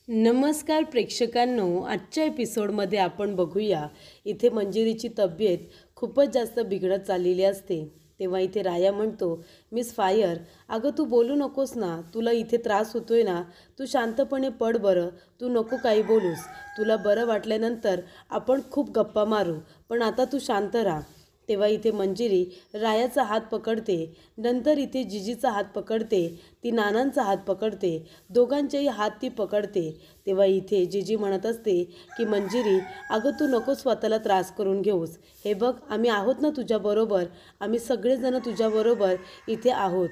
नमस्कार प्रेक्षकांनो, आजच्या एपिसोडमध्ये आपण बघूया इथे मंजिरीची तब्येत खूपच जास्त बिघडत चाललेली असते। तेव्हा इथे राया म्हणतो, मिस फायर, अगं तू बोलू नकोस ना, तुला इथे त्रास होतोय ना, तू शांतपणे पड बरं, तू नको काही बोलूस, तुला बरं वाटल्यानंतर आपण खूप गप्पा मारू, पण आता तू शांत राहा। तेव्हा इथे मंजिरी रायाचा हात पकडते, नंतर इथे जिजीचा हात पकडते, ती नानांचा हात पकडते, दोघांचेही हात ती पकडते। तेव्हा इथे जिजी म्हणत असते की मंजिरी, अगं तू नको स्वतःला त्रास करून घेऊस, हे बघ आम्ही आहोत ना तुझ्याबरोबर, आम्ही सगळेजण तुझ्याबरोबर इथे आहोत।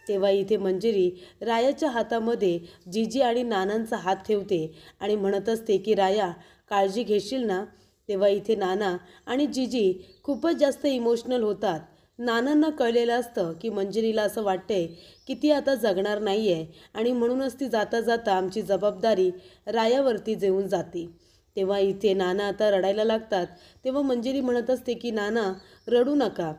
तेव्हा इथे मंजिरी रायाच्या हातामध्ये जिजी आणि नानांचा हात ठेवते आणि म्हणत असते की राया, काळजी घेशील ना। तेव्हा इथे नाना आणि जिजी खूपच जास्त इमोशनल होतात। नानांना कळलेलं असतं की मंजिरीला असं वाटतंय की ती आता जगणार नाही आहे आणि म्हणूनच ती जाता जाता आमची जबाबदारी रायावरती देऊन जाते। तेव्हा इथे नाना आता रडायला लागतात। तेव्हा मंजिरी म्हणत असते की नाना रडू नका।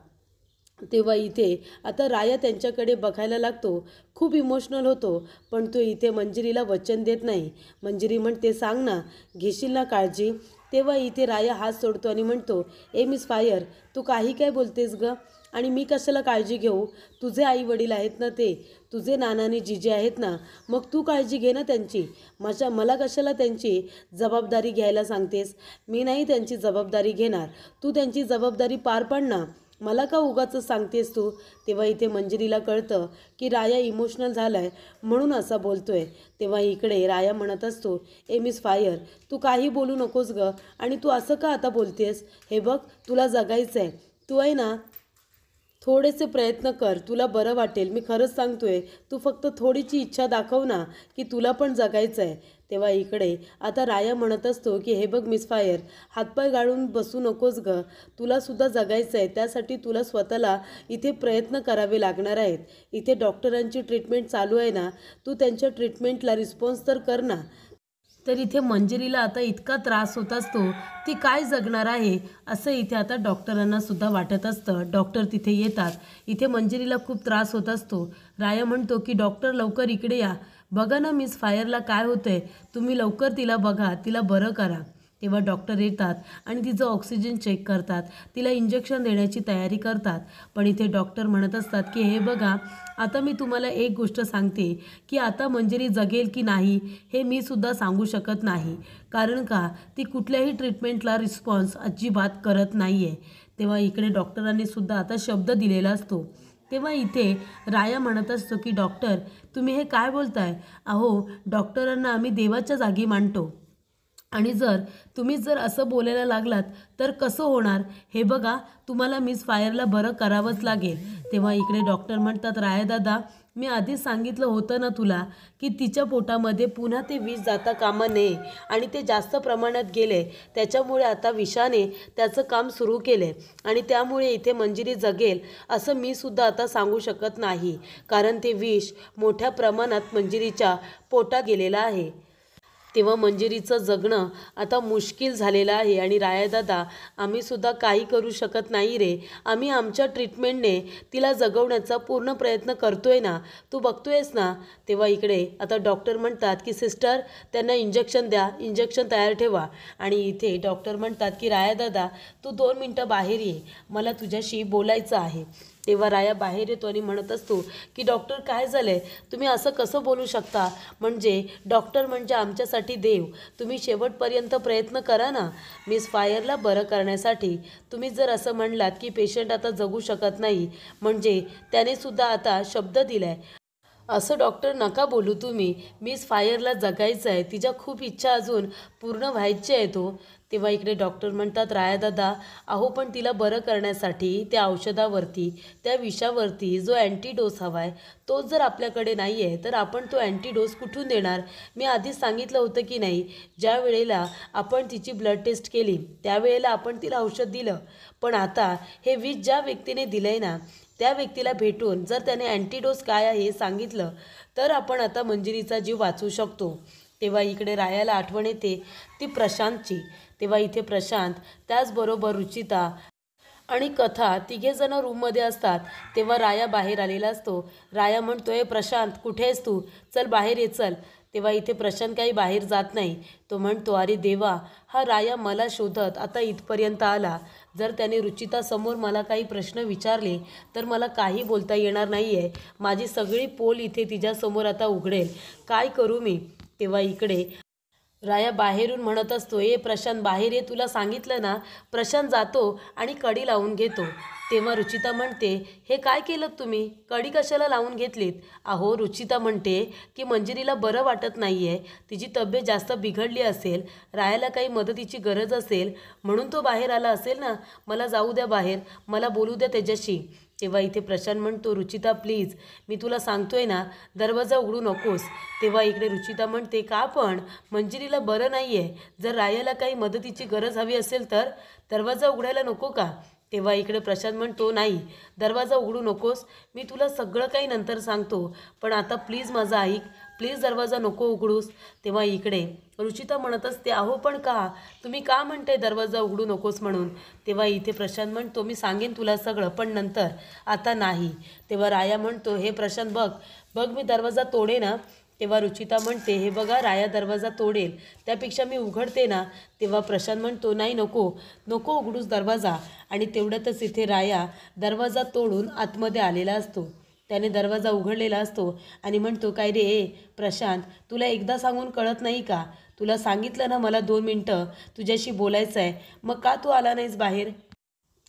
तेव्हा इथे आता राया त्यांच्याकडे बघायला लागतो, खूप इमोशनल होतो, पण तो इथे मंजिरीला वचन देत नाही। मंजिरी म्हणते, सांग ना, घेशील ना काळजी। तेव्हा इथे राया हात सोडतो आणि म्हणतो, ए मिस फायर, तू काही काय बोलतेस ग, आणि मी कशाला काळजी घेऊ, तुझे आई वडील आहेत ना, ते तुझे नाना आणि जिजे आहेत ना, मग तू काळजी घे ना त्यांची, मला कशाला त्यांची जबाबदारी घ्यायला सांगतेस, मी नाही त्यांची जबाबदारी घेणार, तू त्यांची जबाबदारी पार पाड ना, मला का उगाच सांगतेस तू। तेव्हा इथे मंजिरीला कळतं की राया इमोशनल झालाय म्हणून असा बोलतोय। तेव्हा इकडे राया म्हणत असतो, ए मिस फायर, तू काही बोलू नकोस ग, आणि तू असं का आता बोलतेस, हे बघ तुला जगायचं आहे, तू आहे ना थोडेसे प्रयत्न कर, तुला बरं वाटेल, मी खरंच सांगतोय, तू फक्त थोडीची इच्छा दाखव ना की तुला पण जगायचं आहे। तेव्हा इकडे आता राया म्हणत असतो की हे बघ मिस फायर, हातपाय गाळून बसू नकोस ग, तुला सुद्धा जगायचं आहे, त्यासाठी तुला स्वतःला इथे प्रयत्न करावे लागणार आहेत। इथे डॉक्टरांची ट्रीटमेंट चालू आहे ना, तू त्यांच्या ट्रीटमेंटला रिस्पॉन्स तर कर ना। तर इथे मंजिरीला आता इतका त्रास होत असतो, ती काय जगणार आहे असं इथे आता डॉक्टरांना सुद्धा वाटत असतं। डॉक्टर तिथे येतात, इथे मंजिरीला खूप त्रास होत असतो। राया म्हणतो की डॉक्टर लवकर इकडे या, बघा ना मिस फायरला काय होतंय, तुम्ही लवकर तिला बघा, तिला बरं करा। तेव्हा डॉक्टर येतात आणि तिचं ऑक्सिजन चेक करतात, तिला इंजेक्शन देण्याची तयारी करतात। पण इथे डॉक्टर म्हणत असतात की हे बघा, आता मी तुम्हाला एक गोष्ट सांगते की आता मंजिरी जगेल की नाही हे मी सुद्धा सांगू शकत नाही, कारण का ती कुठल्याही ट्रीटमेंटला रिस्पॉन्स अजिबात करत नाही आहे। तेव्हा इकडे डॉक्टरांनी सुद्धा आता शब्द दिलेला असतो। तेव्हा इथे राया म्हणत असतो की डॉक्टर, तुम्ही हे काय बोलताय, अहो डॉक्टरांना आम्ही देवाच्या जागी मानतो, आणि जर तुम्ही जर असं बोलायला लागलात तर कसं होणार, हे बघा तुम्हाला मिस फायरला बरं करावंच लागेल। तेव्हा इकडे डॉक्टर म्हणतात, राया दादा, मी आधीच सांगितलं होतं ना तुला की तिच्या पोटामध्ये पुन्हा ते विष जाता कामा नये, आणि ते जास्त प्रमाणात गेले, त्याच्यामुळे आता विषाने त्याचं काम सुरू केले, आणि त्यामुळे इथे मंजिरी जगेल असं मी सुद्धा आता सांगू शकत नाही, कारण ते विष मोठ्या प्रमाणात मंजिरीच्या पोटात गेलेलं आहे। तेव्हा मंजिरीचं जगणं आता मुश्किल झालेलं आहे, आणि रायादादा, आम्ही सुद्धा काही करू शकत नाही रे, आम्ही आमच्या ट्रीटमेंटने तिला जगवण्याचा पूर्ण प्रयत्न करतोय ना, तू बघतोयस ना। तेव्हा इकडे आता डॉक्टर म्हणतात की सिस्टर, त्यांना इंजेक्शन द्या, इंजेक्शन तयार ठेवा। आणि इथे डॉक्टर म्हणतात की रायादादा, तू 2 मिनटं बाहेर ये, मला तुझ्याशी बोलायचं आहे। तेव्हा राया बाहेर येतो आणि म्हणत असतो की डॉक्टर काय झालंय, तुम्ही असं कसं बोलू शकता, म्हणजे डॉक्टर म्हणजे आमच्यासाठी देव, तुम्ही शेवटपर्यंत प्रयत्न करा ना मिस फायरला बरं करण्यासाठी। तुम्ही जर असं म्हणलात की पेशंट आता जगू शकत नाही, म्हणजे त्याने सुद्धा आता शब्द दिलाय, असं डॉक्टर नका बोलू तुम्ही, मिस फायरला जगायचं आहे, तिच्या खूप इच्छा अजून पूर्ण व्हायची आहे तो। तेव्हा इकडे डॉक्टर म्हणतात, रायादादा, अहो पण तिला बरं करण्यासाठी त्या औषधावरती, त्या विषावरती जो अँटीडोस हवा आहे, तोच जर आपल्याकडे नाही आहे तर आपण तो अँटीडोस कुठून देणार। मी आधीच सांगितलं होतं की नाही, ज्या वेळेला आपण तिची ब्लड टेस्ट केली त्यावेळेला आपण तिला औषध दिलं, पण आता हे विष ज्या व्यक्तीने दिलं आहे ना, त्या व्यक्तीला भेटून जर त्याने अँटीडोस काय आहे हे सांगितलं तर आपण आता मंजिरीचा जीव वाचवू शकतो। तेव्हा इकडे रायाला आठवण येते ती प्रशांतची। तेव्हा इथे प्रशांत, त्याचबरोबर रुचिता आणि कथा तिघेजण रूममध्ये असतात। तेव्हा राया बाहेर आलेला असतो। राया म्हणतोय, प्रशांत कुठे आहेस तू, चल बाहेर ये चल। तेव्हा इथे प्रशांत काही बाहेर जात नाही. तो म्हणतो, अरे देवा, हा राया मला शोधत आता इथपर्यंत आला. जर त्याने रुचितासमोर मला काही प्रश्न विचारले तर मला काही बोलता येणार नाही आहे. माझी सगळी पोल इथे तिच्यासमोर आता उघडेल. काय करू मी? तेव्हा इकडे राया बाहेरून म्हणत असतो, प्रशांत बाहेर ये, तुला सांगितलं ना. प्रशांत जातो आणि कडी लावून घेतो. तेव्हा रुचिता म्हणते, हे काय केलं तुम्ही? कडी कशाला लावून घेतलीत? अहो, रुचिता म्हणते की मंजिरीला बरं वाटत नाही आहे, तिची तब्येत जास्त बिघडली असेल, रायाला काही मदतीची गरज असेल म्हणून तो बाहेर आला असेल ना. मला जाऊ द्या बाहेर, मला बोलू द्या त्याच्याशी. तेव्हा इथे प्रशांत म्हणतो, रुचिता प्लीज, मी तुला सांगतोय ना, दरवाजा उघडू नकोस. तेव्हा इकडे रुचिता म्हणते, का पण? मंजिरीला बरं नाही आहे, जर रायाला काही मदतीची गरज हवी असेल तर दरवाजा उघडायला नको का? तेव्हा इकडे प्रशांत म्हणतो, नाही, दरवाजा उघडू नकोस, मी तुला सगळं काही नंतर सांगतो, पण आता प्लीज माझं ऐक, प्लीज दरवाजा नको उघडूस. तेव्हा इकडे रुचिता म्हणत असते, अहो पण का? तुम्ही का म्हणताय दरवाजा उघडू नकोस म्हणून? तेव्हा इथे प्रशांत म्हणतो, मी सांगेन तुला सगळं, पण नंतर, आता नाही. तेव्हा राया म्हणतो, हे प्रशांत बघ बघ, मी दरवाजा तोडे ना. तेव्हा रुचिता म्हणते, हे बघा, राया दरवाजा तोडेल, त्यापेक्षा मी उघडते ना. तेव्हा प्रशांत म्हणतो, नाही, नको नको उघडूस दरवाजा. आणि तेवढ्यातच इथे राया दरवाजा तोडून आतमध्ये आलेला असतो. त्याने दरवाजा उघडलेला असतो आणि म्हणतो, काय रे प्रशांत, तुला एकदा सांगून कळत नाही का? तुला सांगितलं ना मला 2 मिनटं तुझ्याशी बोलायचं आहे, मग का तू आला नाहीस बाहेर?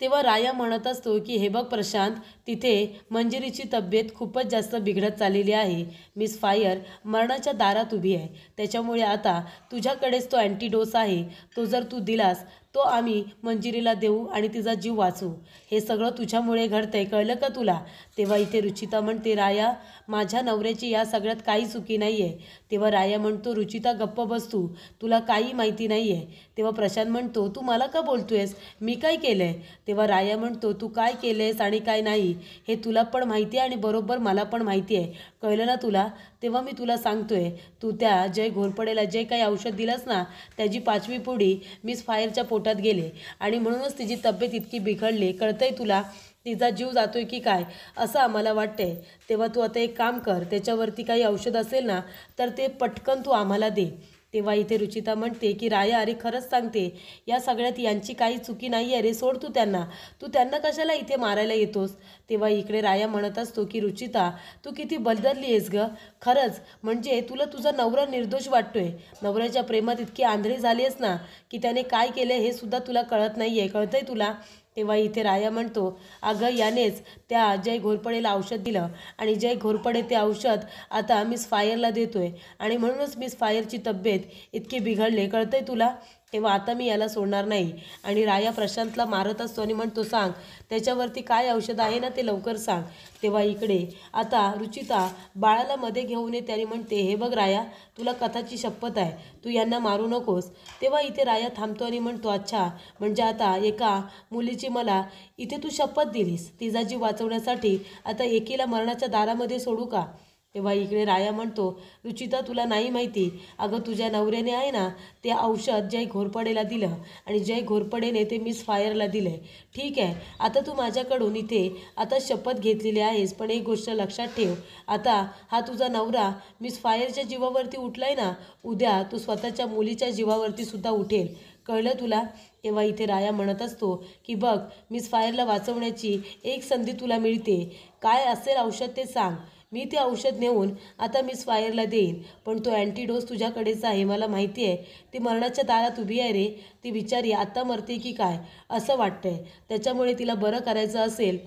तेव्हा राया म्हणत असतो की हे बघ प्रशांत, तिथे मंजिरीची तब्येत खूपच जास्त बिघडत चाललेली आहे. मिस फायर मरणाच्या दारात उभी आहे. त्याच्यामुळे आता तुझ्याकडेच तो अँटीडोस आहे, तो जर तू दिलास तो आम्ही मंजिरीला देऊ आणि तिचा जीव वाचू. हे सगळं तुझ्यामुळे घडतंय, कळलं का तुला? तेव्हा इथे रुचिता म्हणते, राया, माझ्या नवऱ्याची या सगळ्यात काही चुकी नाही आहे. तेव्हा राया म्हणतो, रुचिता गप्प बस तू, तुला काही माहिती नाही आहे. तेव्हा प्रशांत म्हणतो, तू मला का बोलतोयस? मी काय केलं आहे? तेव्हा राया म्हणतो, तू काय केलं आहेस आणि काय नाही हे तुला पण माहिती आहे आणि बरोबर मला पण माहिती आहे, कळलं ना तुला? तेव्हा मी तुला सांगतोय, तू त्या जय घोरपडेला जे काही औषध दिलंस ना, त्याची 5वी पुडी मिस फायरच्या पोटात गेले आणि म्हणूनच तिची तब्येत इतकी बिघडली, कळतंय तुला? तिचा जीव जातोय की काय असं आम्हाला वाटतंय. तेव्हा तू आता एक काम कर, त्याच्यावरती काही औषध असेल ना तर ते पटकन तू आम्हाला दे. तेव्हा इथे रुचिता म्हणते की राया, अरे खरंच सांगते, या सगळ्यात यांची काही चुकी नाही आहे रे, सोड तू त्यांना कशाला इथे मारायला येतोस? तेव्हा इकडे राया म्हणत असतो की रुचिता, तू किती बदलली आहेस ग, खरंच. म्हणजे तुला तुझा नवरा निर्दोष वाटतोय, नवऱ्याच्या प्रेमात इतकी आंधळी झाली आहेस ना की त्याने काय केलं हे सुद्धा तुला कळत नाही आहे, कळतंय तुला? तेव्हा इथे राया म्हणतो, अगं यानेच त्या जय घोरपडेला औषध दिलं आणि जय घोरपडे ते औषध आता मिस फायरला देतोय आणि म्हणूनच मिस फायरची तब्येत इतकी बिघडले, कळतंय तुला? तेव्हा आता मी याला सोडणार नाही. आणि राया प्रशांतला मारत असतो आणि म्हणतो, सांग त्याच्यावरती काय औषध आहे ना ते लवकर सांग. तेव्हा इकडे आता रुचिता बाळाला मध्ये घेऊन येते आणि म्हणते, हे बघ राया, तुला कथाची शपथ आहे, तू यांना मारू नकोस. तेव्हा इथे राया थांबतो आणि म्हणतो, अच्छा, म्हणजे आता एका मुलीची मला इथे तू शपथ दिलीस, तिचा जीव वाचवण्यासाठी आता एकीला मरणाच्या दारामध्ये सोडू का? तेव्हा इकडे राया म्हणतो, रुचिता तुला नाही माहिती, अगं तुझ्या नवऱ्याने आहे ना ते औषध जय घोरपडेला दिलं आणि जय घोरपडेने ते मिस फायरला दिलं. ठीक आहे, आता तू माझ्याकडून इथे आता शपथ घेतलेली आहेस, पण एक गोष्ट लक्षात ठेव, आता हा तुझा नवरा मिस फायरच्या जीवावरती उठलाय ना, उद्या तू स्वतःच्या मुलीच्या जीवावरती सुद्धा उठेल, कळलं तुला? तेव्हा इथे राया म्हणत असतो की बघ, मिस फायरला वाचवण्याची एक संधी तुला मिळते, काय असेल औषध ते सांग, मी ते औषध नेऊन आता मिस फायरला देईन, पण तो अँटीडोस तुझ्याकडेच आहे, मला माहिती आहे. ती मरणाच्या दारात उभी आहे रे, ती बिचारी आता मरते की काय असं वाटतंय. त्याच्यामुळे तिला बरं करायचं असेल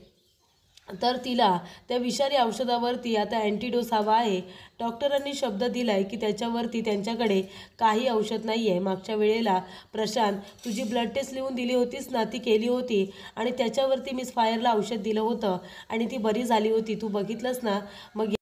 तर तिला त्या विषारी औषधावरती आता अँटीडोस हवा आहे. डॉक्टरांनी शब्द दिला आहे की त्याच्यावरती त्यांच्याकडे काही औषध नाही आहे. मागच्या वेळेला प्रशांत तुझी ब्लड टेस्ट लिहून दिली होतीस ना, ती केली होती आणि त्याच्यावरती मिस फायरला औषध दिलं होतं आणि ती बरी झाली होती, तू बघितलंस ना? मग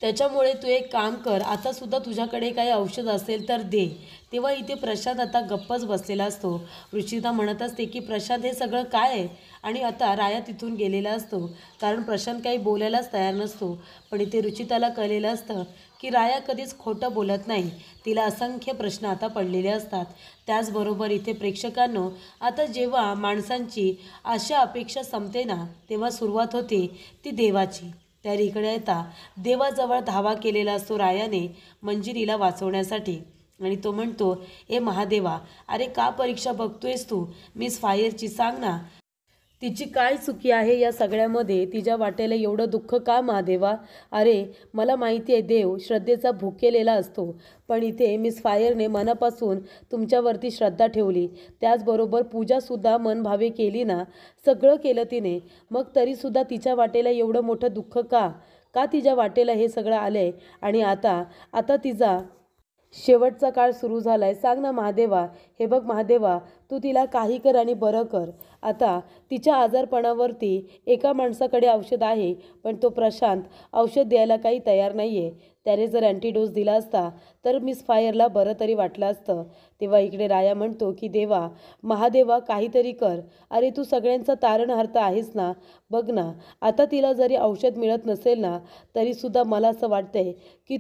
त्याच्यामुळे तू एक काम कर, आता सुद्धा तुझ्याकडे काही औषध असेल तर दे. तेव्हा इथे प्रशांत आता गप्पच बसलेला असतो. रुचिता म्हणत असते की प्रशांत हे सगळं काय आहे? आणि आता राया तिथून गेलेला असतो, कारण प्रशांत काही बोलायलाच तयार नसतो. पण इथे रुचिताला कळलेलं असतं की राया कधीच खोटं बोलत नाही, तिला असंख्य प्रश्न आता पडलेले असतात. त्याचबरोबर इथे प्रेक्षकांनो, आता जेव्हा माणसांची आशा अपेक्षा संपते ना, तेव्हा सुरुवात होते ती देवाची. त्या इकडे येता देवाजवळ धावा केलेला असतो रायाने मंजिरीला वाचवण्यासाठी. आणि तो म्हणतो, ए महादेवा, अरे का परीक्षा बघतोयस तू? मिस फायरची सांग ना, तिची काय चुकी आहे या सगळ्यामध्ये? तिच्या वाटेला एवढं दुःख का महादेवा? अरे मला माहिती आहे देव श्रद्धेचा भुकेलेला असतो, पण इथे मिस फायरने मनापासून तुमच्यावरती श्रद्धा ठेवली, त्याचबरोबर पूजासुद्धा मनभावे केली ना, सगळं केलं तिने, मग तरीसुद्धा तिच्या वाटेला एवढं मोठं दुःख का? का तिच्या वाटेला हे सगळं आलं आहे? आणि आता तिचा शेवटचा काळ सुरू झालाय. सांग ना महादेवा. हे बघ महादेवा, तू तिला काही कर आणि बरं कर. आता तिच्या आजारपणावरती एका माणसाकडे औषध आहे, पण तो प्रशांत औषध द्यायला काही तयार नाही आहे. त्याने जर अँटीडोस दिला असता तर मिस फायरला बरं तरी वाटलं असतं. तेव्हा इकडे राया म्हणतो की देवा, महादेवा काहीतरी कर. अरे तू सगळ्यांचा तारणहार्ता आहेस ना. बघ ना, आता तिला जरी औषध मिळत नसेल ना, तरीसुद्धा मला असं वाटतंय की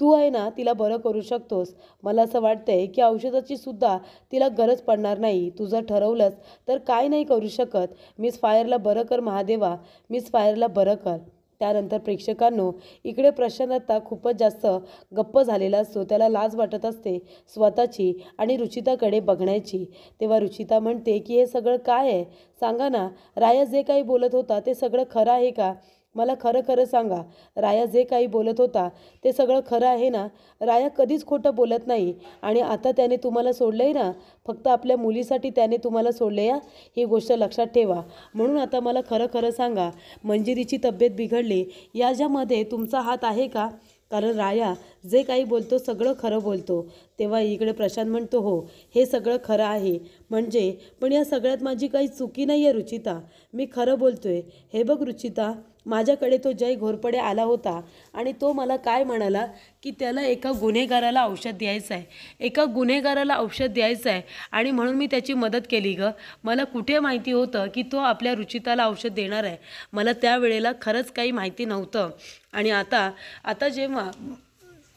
तू आहे ना, तिला बरं करू शकतोस. मला असं वाटतंय की औषधाची सुद्धा तिला गरज पडणार नाही. तू जर ठरवलंस तर काय नाही करू शकत. मिस फायरला बरं कर महादेवा, मिस फायरला बरं कर. त्यानंतर प्रेक्षकांनो, इकडे प्रशांत आता खूपच जास्त गप्प झालेला असतो. त्याला लाज वाटत असते स्वतःची आणि रुचिताकडे बघण्याची. तेव्हा रुचिता म्हणते की हे सगळं काय आहे? सांगा ना, राया जे काही बोलत होता ते सगळं खरं आहे का? मला खरं खरं सांगा, राया जे काही बोलत होता ते सगळं खरं आहे ना? राया कधीच खोटं बोलत नाही आणि आता त्याने तुम्हाला सोडलं आहे ना, फक्त आपल्या मुलीसाठी त्याने तुम्हाला सोडले या, ही गोष्ट लक्षात ठेवा. म्हणून आता मला खरं खरं सांगा, मंजिरीची तब्येत बिघडली याच्यामध्ये तुमचा हात आहे का? कारण राया जे काही बोलतो सगळं खरं बोलतो. तेव्हा इकडे प्रशांत म्हणतो, हो हे सगळं खरं आहे. म्हणजे पण या सगळ्यात माझी काही चुकी नाही आहे रुचिता, मी खरं बोलतोय. हे बघ रुचिता, माझ्याकडे तो जय घोरपडे आला होता आणि तो मला काय म्हणाला की त्याला एका गुन्हेगाराला औषध द्यायचं आहे, एका गुन्हेगाराला औषध द्यायचं आहे आणि म्हणून मी त्याची मदत केली गं. मला कुठे माहिती होतं की तो आपल्या रुचिताला औषध देणार आहे? मला त्यावेळेला खरंच काही माहिती नव्हतं. आणि आता जेव्हा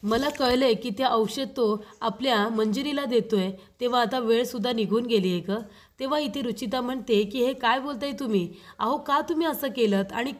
मला कळले की ते औषध तो आपल्या मंजिरीला देतोय, तेव्हा आता वेळसुद्धा निघून गेली आहे गं. तेव्हा इथे रुचिता म्हणते की हे काय बोलताय तुम्ही? अहो का तुम्ही असं केलं आणि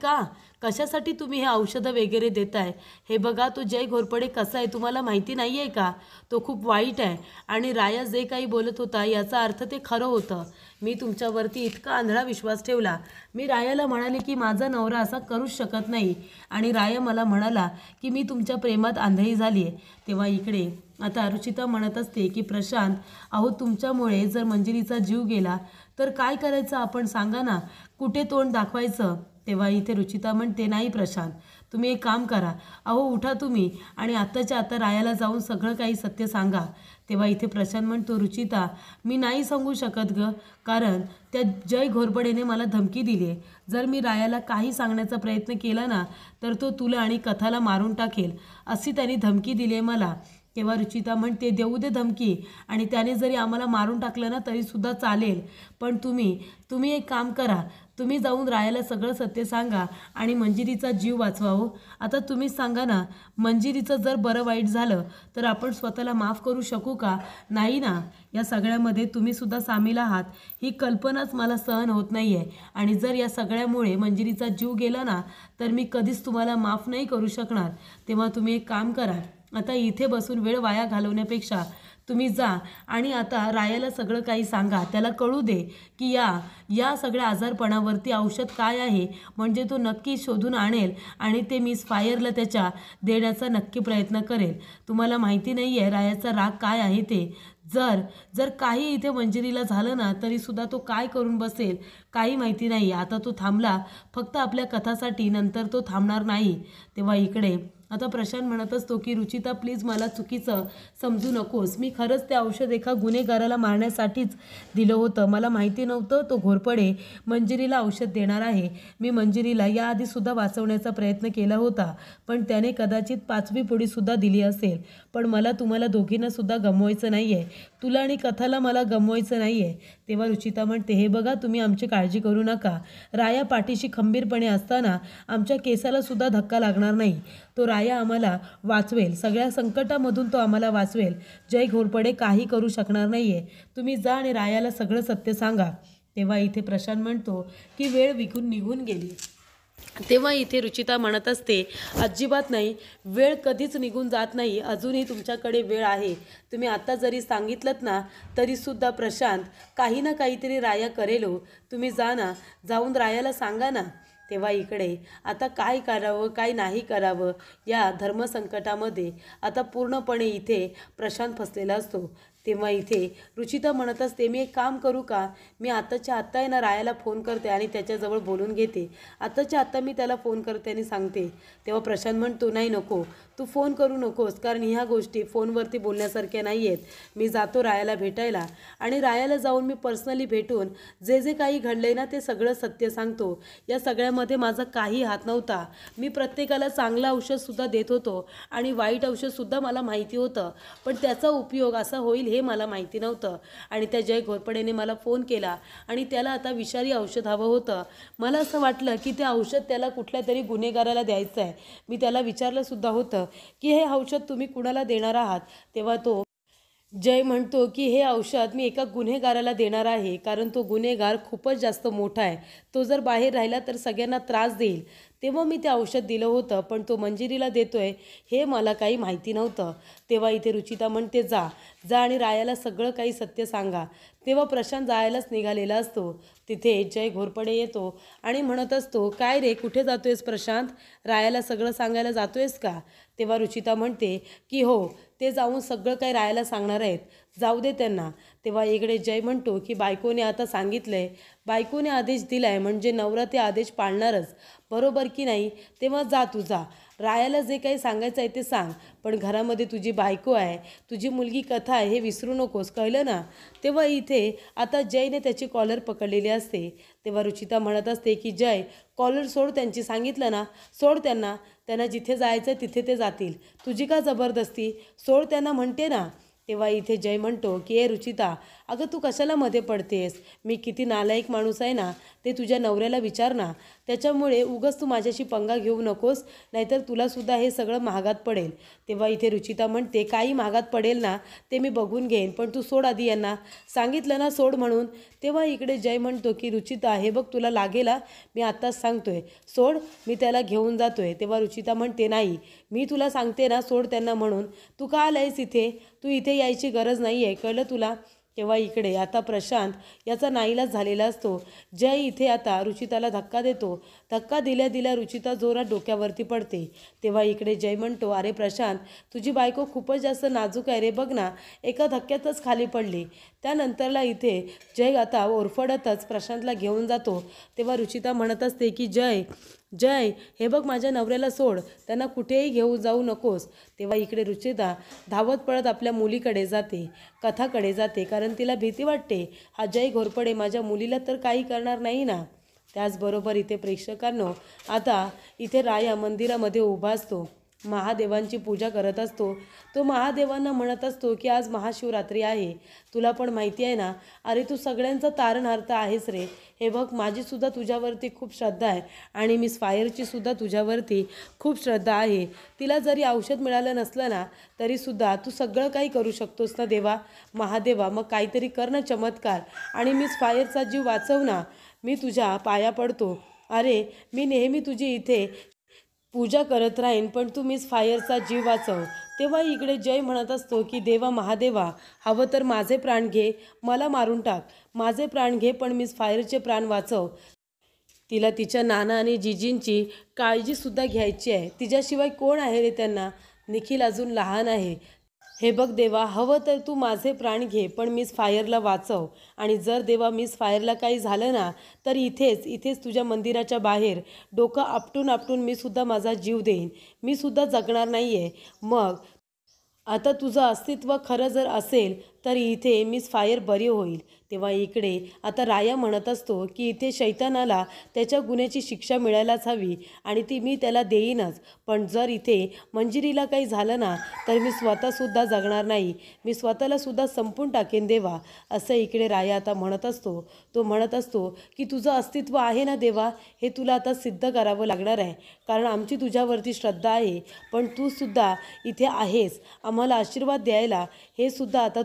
कशासाठी तुम्ही हे औषधं वगैरे देताय? हे बघा, तो जय घोरपडे कसा आहे तुम्हाला माहिती नाही आहे का? तो खूप वाईट आहे आणि राया जे काही बोलत होता याचा अर्थ ते खरं होतं. मी तुमच्यावरती इतका आंधळा विश्वास ठेवला. मी रायाला म्हणाले की माझा नवरा असा करूच शकत नाही आणि राया मला म्हणाला की मी तुमच्या प्रेमात आंधळी झाली आहे. तेव्हा इकडे आता रुचिता म्हणत असते की प्रशांत, अहो तुमच्यामुळे जर मंजिरीचा जीव गेला तर काय करायचं आपण सांगा ना, कुठे तोंड दाखवायचं? तेव्हा इथे रुचिता म्हणते, नाही प्रशांत, तुम्ही एक काम करा, अहो उठा तुम्ही आणि आत्ताच्या आता रायाला जाऊन सगळं काही सत्य सांगा. तेव्हा इथे प्रशांत म्हणतो, रुचिता मी नाही सांगू शकत गं, कारण त्या जय घोरपडेने मला धमकी दिली आहे. जर मी रायाला काही सांगण्याचा प्रयत्न केला ना तर तो तुला आणि कथाला मारून टाकेल, अशी त्यांनी धमकी दिली आहे मला. तेव्हा रुचिता म्हणते, देऊ दे धमकी आणि त्याने जरी आम्हाला मारून टाकलं ना तरीसुद्धा चालेल, पण तुम्ही एक काम करा, तुम्ही जाऊन रायाला सगळं सत्य सांगा आणि मंजिरीचा जीव वाचवा. हो आता तुम्हीच सांगा ना, मंजिरीचं जर बरं वाईट झालं तर आपण स्वतःला माफ करू शकू का? नाही ना. या सगळ्यामध्ये तुम्हीसुद्धा सामील आहात ही कल्पनाच मला सहन होत नाही आहे आणि जर या सगळ्यामुळे मंजिरीचा जीव गेला ना तर मी कधीच तुम्हाला माफ नाही करू शकणार. तेव्हा तुम्ही एक काम करा, आता इथे बसून वेळ वाया घालवण्यापेक्षा तुम्ही जा आणि आता रायाला सगळं काही सांगा, त्याला कळू दे की या सगळ्या आजारपणावरती औषध काय आहे, म्हणजे तो नक्की शोधून आणेल आणि ते मिस फायरला त्याच्या देण्याचा नक्की प्रयत्न करेल. तुम्हाला माहिती नाही आहे रायाचा राग काय आहे ते. जर काही इथे मंजिरीला झालं ना तरीसुद्धा तो काय करून बसेल काही माहिती नाही. आता तो थांबला फक्त आपल्या कथासाठी, नंतर तो थांबणार नाही. तेव्हा इकडे आता प्रशांत म्हणत असतो की रुचिता प्लीज मला चुकीचं समजू नकोस, मी खरंच ते औषध एका गुन्हेगाराला मारण्यासाठीच दिलं होतं. मला माहिती नव्हतं तो घोरपडे मंजिरीला औषध देणार आहे. मी मंजिरीला याआधीसुद्धा वाचवण्याचा प्रयत्न केला होता, पण त्याने कदाचित 5वी पुडीसुद्धा दिली असेल. पण मला तुम्हाला दोघींनासुद्धा गमवायचं नाही आहे, तुला आणि कथाला मला गमवायचं नाही आहे. तेव्हा रुचिता म्हणते, हे बघा तुम्ही आमची काळजी करू नका, राया पाठीशी खंबीरपणे असताना आमच्या केसाला सुद्धा धक्का लागणार नाही. तो राया आम्हाला वाचवेल, सगळ्या संकटामधून तो आम्हाला वाचवेल. जय घोरपडे काही करू शकणार नाही आहे. तुम्ही जा आणि रायाला सगळं सत्य सांगा. तेव्हा इथे प्रशांत म्हणतो की वेळ निघून गेली. तेव्हा इथे रुचिता म्हणत असते, अजिबात नाही, वेळ कधीच निघून जात नाही, अजूनही तुमच्याकडे वेळ आहे. तुम्ही आता जरी सांगितलंत ना तरीसुद्धा प्रशांत काही ना काहीतरी राया करेल हो. तुम्ही जा ना, जाऊन रायाला सांगा ना. तेव्हा इकडे आता काय करावं काय नाही करावं या धर्मसंकटामध्ये आता पूर्णपणे इथे प्रशांत फसलेला असतो. तेव्हा इथे रुचिता म्हणत असते, मी एक काम करू का, मी आत्ताच्या आत्ता आहे ना रायाला फोन करते आणि त्याच्याजवळ बोलून घेते. आत्ताच्या आत्ता मी त्याला फोन करते आणि सांगते. तेव्हा प्रशांत म्हणतो, नाही नको, तू फोन करू नकोस, कारण ह्या गोष्टी फोनवरती बोलण्यासारख्या नाही आहेत. मी जातो रायाला भेटायला आणि रायाला जाऊन मी पर्सनली भेटून जे जे काही घडले ना ते सगळं सत्य सांगतो. या सगळ्यामध्ये माझा काही हात नव्हता. मी प्रत्येकाला चांगलं औषधसुद्धा देत होतो आणि वाईट औषधसुद्धा मला माहिती होतं, पण त्याचा उपयोग असा होईल हे मला माहिती नव्हतं. आणि त्या जय घोरपडेने मला फोन केला आणि त्याला आता विषारी औषध हवं होतं. मला असं वाटलं की ते औषध त्याला कुठल्या तरी गुन्हेगाराला द्यायचं आहे. मी त्याला विचारलंसुद्धा होतं की हे औषध तुम्ही कुणाला देणार आहात. तेव्हा तो जय म्हणतो की हे औषध मी एका गुन्हेगाराला देणार आहे, कारण तो गुन्हेगार खूपच जास्त मोठा आहे. तो जर बाहेर राहिला तर सगळ्यांना त्रास देईल. तेव्हा मी ते औषध दिलं होतं, पण तो मंजिरीला देतोय हे मला काही माहिती नव्हतं. तेव्हा इथे रुचिता म्हणते, जा जा आणि रायाला सगळं काही सत्य सांगा. तेव्हा प्रशांत जायलाच निघालेला असतो. तिथे जय घोरपडे येतो आणि म्हणत असतो, काय रे, कुठे जातोयस प्रशांत, रायाला सगळं सांगायला जातोयस का. तेव्हा रुचिता म्हणते की हो, ते जाऊन सगळं काही रायाला सांगणार आहेत, जाऊ दे त्यांना. तेव्हा इकडे जय म्हणतो की बायकोने आता सांगितलंय, बायकोने आदेश दिलाय म्हणजे नवरा ते आदेश पाळणारच, बरोबर की नाही. तेव्हा जा तू, जा रायाला जे काही सांगायचं आहे ते सांग, पण घरामध्ये तुझी बायको आहे, तुझी मुलगी कथा आहे, हे विसरू नकोस, कळलं ना. तेव्हा इथे आता जयने त्याची कॉलर पकडलेली असते. तेव्हा रुचिता म्हणत असते की जय, कॉलर सोड त्यांची, सांगितलं ना, सोड त्यांना, त्यांना जिथे जायचं तिथे ते जातील, तुझी का जबरदस्ती, सोड त्यांना म्हणते ना. तेव्हा इथे जय म्हणतो की ए रुचिता, अगं तू कशाला मध्ये पडतेस, मी किती नालायक माणूस आहे ना ते तुझ्या नवऱ्याला विचार ना. त्याच्यामुळे उगाच तू माझ्याशी पंगा घेऊ नकोस, नाहीतर तुलासुद्धा हे सगळं महागात पडेल. तेव्हा इथे रुचिता म्हणते, काही महागात पडेल ना ते मी बघून घेईन, पण तू सोड आधी यांना, सांगितलं ना सोड म्हणून. तेव्हा इकडे जय म्हणतो की रुचिता, हे बघ तुला लागेला, मी आत्ताच सांगतोय, सोड, मी त्याला घेऊन जातोय. तेव्हा रुचिता म्हणते, नाही, मी तुला सांगते ना सोड त्यांना म्हणून, तू का आलायस इथे, तू इथे यायची गरज नाही आहे, कळलं तुला. तेव्हा इकडे आता प्रशांत याचा नाईलाज झालेला असतो. जय इथे आता रुचिताला धक्का देतो. धक्का दिल्या दिल्या रुचिता जोरात डोक्यावरती पडते. तेव्हा इकडे जय म्हणतो, अरे प्रशांत, तुझी बायको खूपच जास्त नाजूक आहे रे, बघ ना, एका धक्क्यातच खाली पडली. त्यानंतरला इथे जय आता ओरफडतच प्रशांतला घेऊन जातो. तेव्हा रुचिता म्हणत असते की जय, जय, हे बघ माझ्या नवऱ्याला सोड, त्यांना कुठेही घेऊ जाऊ नकोस. तेव्हा इकडे रुचिता धावत पळत आपल्या मुलीकडे जाते, कथाकडे जाते, कारण तिला भीती वाटते, हा जय घोरपडे माझ्या मुलीला तर काही करणार नाही ना. त्याचबरोबर इथे प्रेक्षकांनो, आता इथे राया मंदिरामध्ये उभा असतो, महादेवांची पूजा करत असतो. तो महादेवांना म्हणत असतो की आज महाशिवरात्री आहे, तुला पण माहिती आहे ना, अरे तू सगळ्यांचा तारणहार्ता आहेस रे. हे बघ, माझीसुद्धा तुझ्यावरती खूप श्रद्धा आहे आणि मिस फायरचीसुद्धा तुझ्यावरती खूप श्रद्धा आहे. तिला जरी औषध मिळालं नसलं ना तरीसुद्धा तू सगळं काही करू शकतोस ना देवा, महादेवा, मग काहीतरी कर ना चमत्कार आणि मिस फायरचा जीव वाचव ना, मी तुझ्या पाया पडतो. अरे मी नेहमी तुझी इथे पूजा करत राहीन, पण तू मिस फायरचा जीव वाचव. तेव्हा इकडे जय म्हणत असतो की देवा महादेवा, हवं तर माझे प्राण घे, मला मारून टाक, माझे प्राण घे, पण मिस फायरचे प्राण वाचव. तिला तिच्या नाना आणि जिजींची काळजीसुद्धा घ्यायची आहे, तिच्याशिवाय कोण आहे रे त्यांना, निखिल अजून लहान आहे. हे बघ देवा, हवं तर तू माझे प्राण घे, पण मिस फायरला वाचव. आणि जर देवा मिस फायरला काही झालं ना तर इथेच इथेच तुझ्या मंदिराच्या बाहेर डोकं आपटून आपटून मी सुद्धा माझा जीव देईन, मी सुद्धा जगणार नाही आहे. मग आता तुझं अस्तित्व खरं जर असेल तर इथे मिस फायर बरी होईल. तेव्हा इकडे आता राया म्हणत असतो की इथे शैतानाला त्याच्या गुन्ह्याची शिक्षा मिळायलाच हवी आणि ती मी त्याला देईनच, पण जर इथे मंजिरीला काही झालं ना तर मी स्वतःसुद्धा जगणार नाही, मी स्वतःलासुद्धा संपून टाकेन देवा, असं इकडे राया आता म्हणत असतो. तो म्हणत असतो की तुझं अस्तित्व आहे ना देवा, हे तुला आता सिद्ध करावं लागणार आहे, कारण आमची तुझ्यावरती श्रद्धा आहे, पण तूसुद्धा इथे आहेस, आम्हाला आशीर्वाद द्यायला हे सुद्धा आता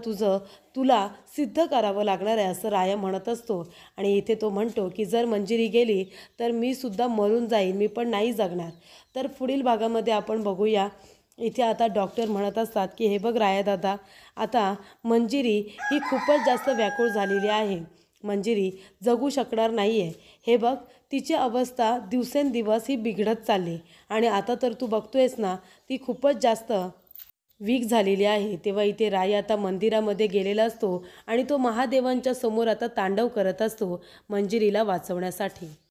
तुला सिद्ध करावं लागणार आहे असं राया म्हणत असतो. आणि इथे तो म्हणतो की जर मंजिरी गेली तर मी सुद्धा मरून जाईन, मी पण नाही जगणार. तर पुढील भागामध्ये आपण बघूया. इथे आता डॉक्टर म्हणत असतात की हे बघ राया दादा, आता मंजिरी ही खूपच जास्त व्याकुळ झालेली आहे. मंजिरी जगू शकणार नाही आहे. हे बघ, तिची अवस्था दिवसेंदिवस ही बिघडत चालली आणि आता तर तू बघतोयस ना, ती खूपच जास्त वीक झालेली आहे. तेव्हा इथे राय आता मंदिरामध्ये गेलेला असतो आणि तो महादेवांच्या समोर आता तांडव करत असतो मंजिरीला वाचवण्यासाठी.